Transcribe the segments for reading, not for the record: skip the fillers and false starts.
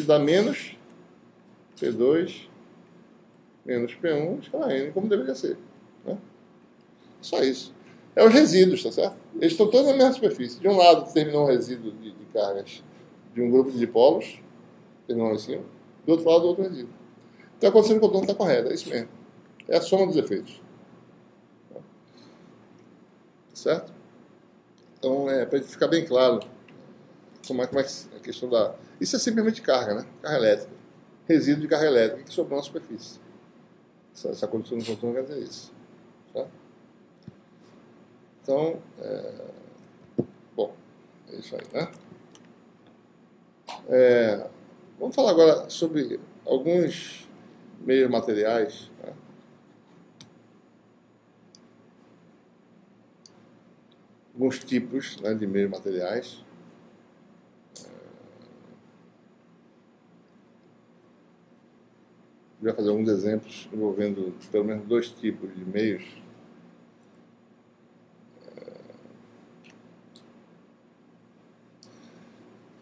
que dá menos P2 menos P1 escala N, como deveria ser. Né? Só isso. É os resíduos, tá certo? Eles estão todos na mesma superfície. De um lado terminou um resíduo de cargas de um grupo de dipolos, terminou lá em cima. Do outro lado, outro resíduo. Então a condição de contorno está correta, é isso mesmo. É a soma dos efeitos. Tá certo? Então, para ficar bem claro, como é que a questão da... Isso é simplesmente carga, né? Carga elétrica. Resíduo de carga elétrica que sobrou na superfície. Essa condição de contorno quer dizer isso. Tá? Então, bom, é isso aí, né? Vamos falar agora sobre alguns meios materiais. Né? Alguns tipos, né, de meios materiais. Vai fazer alguns exemplos envolvendo pelo menos dois tipos de meios.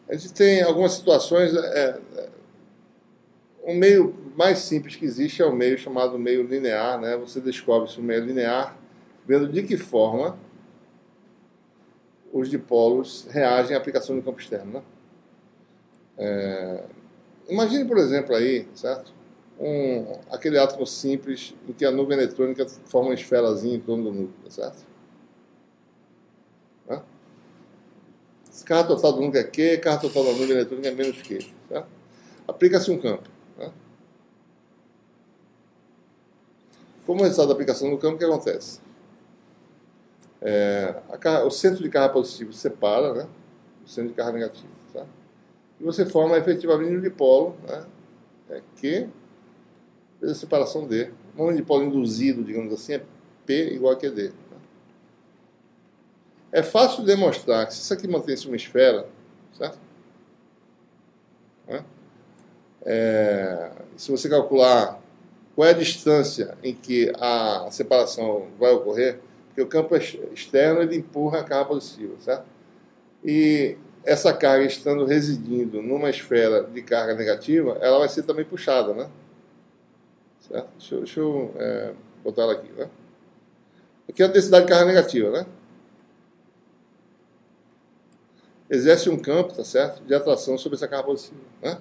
A gente tem algumas situações. Um meio mais simples que existe é o meio chamado meio linear, né? Você descobre se o meio é linear vendo de que forma os dipolos reagem à aplicação do campo externo, né? Imagine, por exemplo, aí, certo? Aquele átomo simples em que a nuvem eletrônica forma uma esferazinha em torno do núcleo, certo? Né? Carga total do núcleo é Q, carga total da nuvem eletrônica é menos Q. Certo? Aplica-se um campo. Né? Como resultado da aplicação do campo, o que acontece? O centro de carga positivo separa, né, o centro de carga negativo. Tá? E você forma efetivamente um dipolo, né, Q vezes a separação D. Um dipolo induzido, digamos assim, é P igual a QD. Tá? É fácil demonstrar que se isso aqui mantém-se uma esfera, certo? Né? Se você calcular qual é a distância em que a separação vai ocorrer, porque o campo externo ele empurra a carga positiva, certo? E essa carga estando residindo numa esfera de carga negativa, ela vai ser também puxada, né? Certo? Deixa eu botar ela aqui, né? Aqui é a densidade de carga negativa, né? Exerce um campo, tá certo? De atração sobre essa carga positiva, né?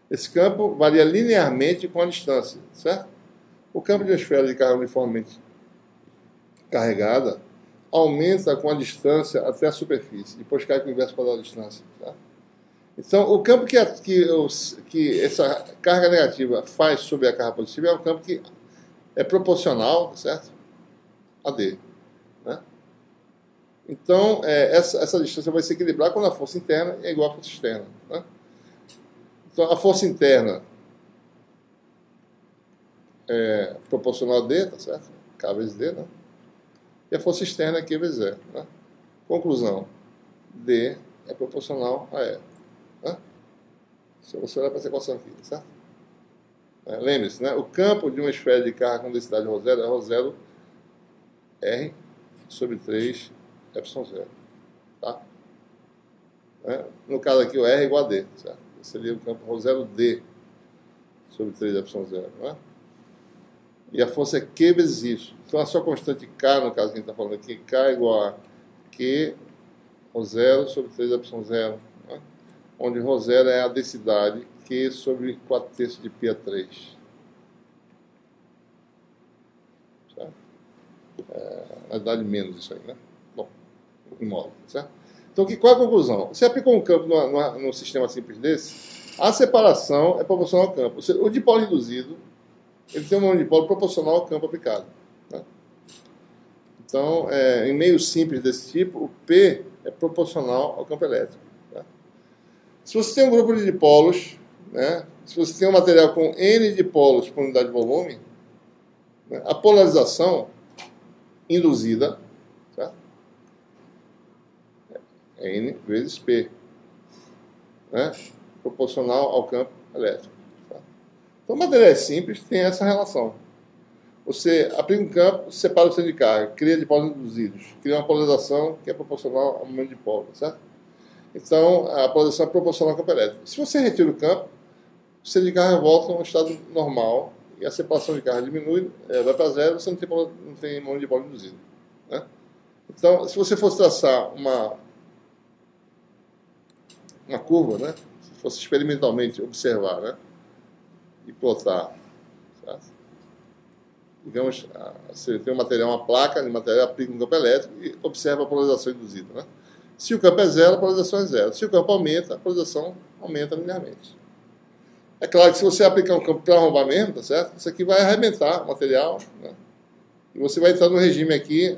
Esse campo varia linearmente com a distância, certo? O campo de uma esfera de carga uniformemente carregada aumenta com a distância até a superfície, depois cai com o inverso padrão da distância. Tá? Então, o campo que essa carga negativa faz sobre a carga positiva é um campo que é proporcional, certo? A D. Né? Então, essa distância vai se equilibrar quando a força interna é igual à força externa. Né? Então, a força interna é proporcional a D, tá certo? K vezes D, né? E a força externa é Q vezes E. Né? Conclusão. D é proporcional a E. Né? Se você olhar para essa equação aqui, certo? Lembre-se, né? O campo de uma esfera de carga com densidade ρ0 é ρ0 R sobre 3 ε0. Tá? No caso aqui, o R é igual a D. Certo? Esse seria o campo ρ0D sobre 3 ε0. Né? E a força é Q vezes isso. Então, a sua constante K, no caso que a gente está falando aqui, K é igual a Q ρ0 sobre 3 ε0, né? Onde ρ0 é a densidade Q sobre 4/3 de π3. Certo? Na verdade, menos isso aí, né? Bom, em modo, certo? Então, qual é a conclusão? Você aplicou um campo num sistema simples desse, a separação é proporcional ao campo. O dipolo induzido ele tem um dipolo proporcional ao campo aplicado. Né? Então, em meios simples desse tipo, o P é proporcional ao campo elétrico. Tá? Se você tem um grupo de dipolos, né, se você tem um material com N dipolos por unidade de volume, né, a polarização induzida, tá, é N vezes P, né, proporcional ao campo elétrico. Então, materiais simples tem essa relação. Você aplica um campo, separa o centro de carga, cria dipolos induzidos, cria uma polarização que é proporcional ao momento de dipolo, certo? Então, a polarização é proporcional ao campo elétrico. Se você retira o campo, o centro de carga volta a um estado normal e a separação de carga diminui, vai para zero, você não tem momento de bola induzido. Né? Então, se você fosse traçar uma curva, né? Se fosse experimentalmente observar, né? E plotar, certo? Digamos, você tem um material, uma placa de material, aplica um campo elétrico e observa a polarização induzida. Né? Se o campo é zero, a polarização é zero. Se o campo aumenta, a polarização aumenta linearmente. É claro que se você aplicar um campo para arrombar mesmo, tá certo? Isso aqui vai arrebentar o material, né? E você vai entrar no regime aqui,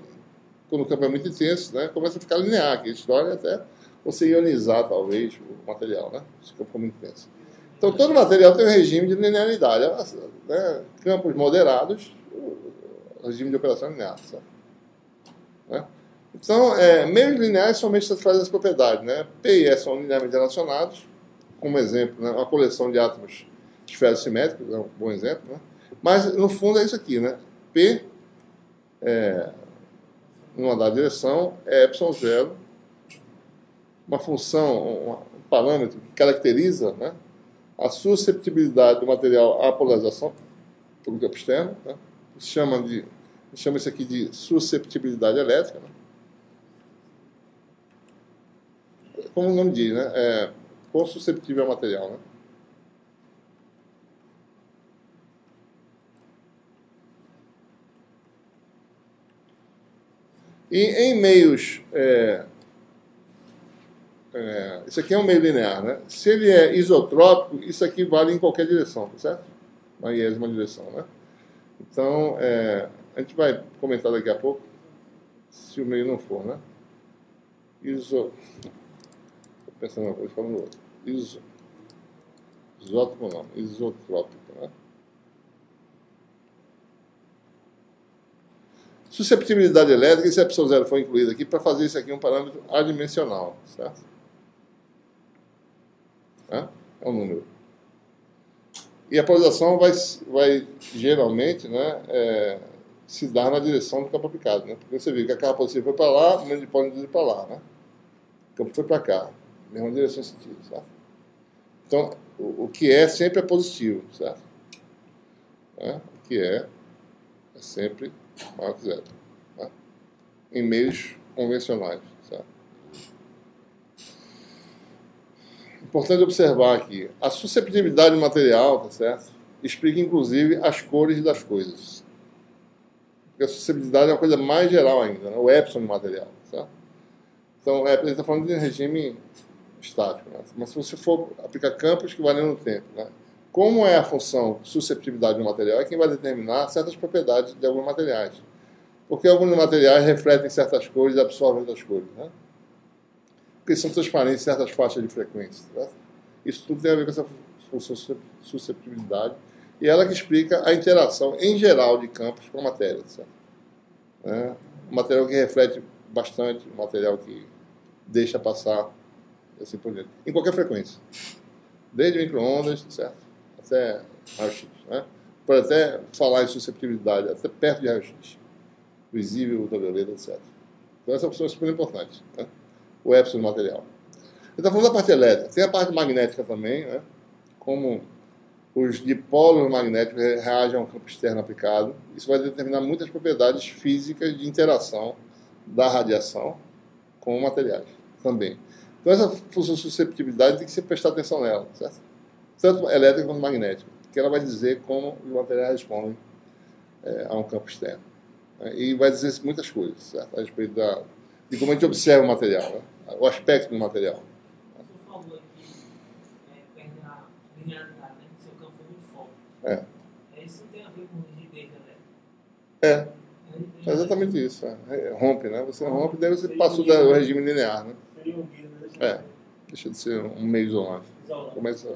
quando o campo é muito intenso, né? Começa a ficar linear aqui, a história até você ionizar, talvez, o material, né? Se o campo for muito intenso. Então, todo material tem um regime de linearidade, né? Campos moderados, o regime de operação linear, certo? Né? Então, meios lineares somente satisfazem as propriedades, né? P e E são linearmente relacionados, como exemplo, né? Uma coleção de átomos esferosimétricos, é um bom exemplo, né? Mas, no fundo, é isso aqui, né? P, numa dada direção, é ε0, uma função, um parâmetro que caracteriza, né, a susceptibilidade do material à polarização pelo campo externo, né? Chama isso aqui de susceptibilidade elétrica, né? Como o nome diz, né? Quão susceptível ao material, né? E em meios... isso aqui é um meio linear, né? Se ele é isotrópico, isso aqui vale em qualquer direção, tá certo? Na iésima direção, né? Então, a gente vai comentar daqui a pouco, se o meio não for, né? Estou pensando uma coisa, falando outra. Isótopo não, isotrópico, né? Susceptibilidade elétrica, esse ε0 foi incluído aqui para fazer isso aqui um parâmetro adimensional, certo? É um número. E a polarização vai geralmente, né, se dar na direção do campo aplicado, né? Porque você vê que a carga positiva foi para lá, o momento de polo induzir para lá, né? O campo foi para cá, mesma direção e sentido, certo? Então, o que sempre é positivo, certo? O que é sempre maior que zero, tá? Em meios convencionais, certo? Importante observar aqui, a susceptibilidade do material, tá certo? Explica, inclusive, as cores das coisas. Porque a susceptibilidade é uma coisa mais geral ainda, né? O epsilon do material, certo? Então, ele está falando de regime estático, né? Mas se você for aplicar campos que valem no tempo, né? Como é a função susceptibilidade do material é quem vai determinar certas propriedades de alguns materiais. Porque alguns materiais refletem certas cores e absorvem outras cores, né? Porque são transparentes em certas faixas de frequência. Tá? Isso tudo tem a ver com essa função susceptibilidade. E ela que explica a interação, em geral, de campos com a matéria. Certo? Um material que reflete bastante, um material que deixa passar, assim por diante. Em qualquer frequência. Desde micro-ondas, certo? Até raio-x. Né? Pode até falar em susceptibilidade, até perto de raio-x. Visível, ultravioleta, etc. Então essa função é super importante. Né? O epsilon do material. Ele está falando da parte elétrica. Tem a parte magnética também, né? Como os dipólos magnéticos reagem a um campo externo aplicado. Isso vai determinar muitas propriedades físicas de interação da radiação com materiais também. Então essa função de susceptibilidade tem que se prestar atenção nela, certo? Tanto elétrica quanto magnética, porque ela vai dizer como os materiais respondem a um campo externo. E vai dizer muitas coisas, certo? A respeito de como a gente observa o material, né? O aspecto do material. Você falou aqui, perde a linearidade, né? Seu campo foi muito forte. Isso tem a ver com rigidez elétrica? É exatamente isso. Rompe, né? Você rompe, daí você passou do regime linear, né? Deixa de ser um meio isolado. Começa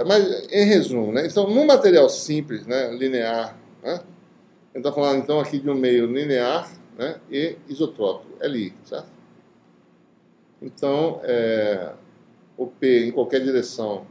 Mas, em resumo, né? Então, num material simples, né? Linear, né? A gente está falando, então, aqui de um meio linear, né? E isotrópico, Li, certo? Então, o P em qualquer direção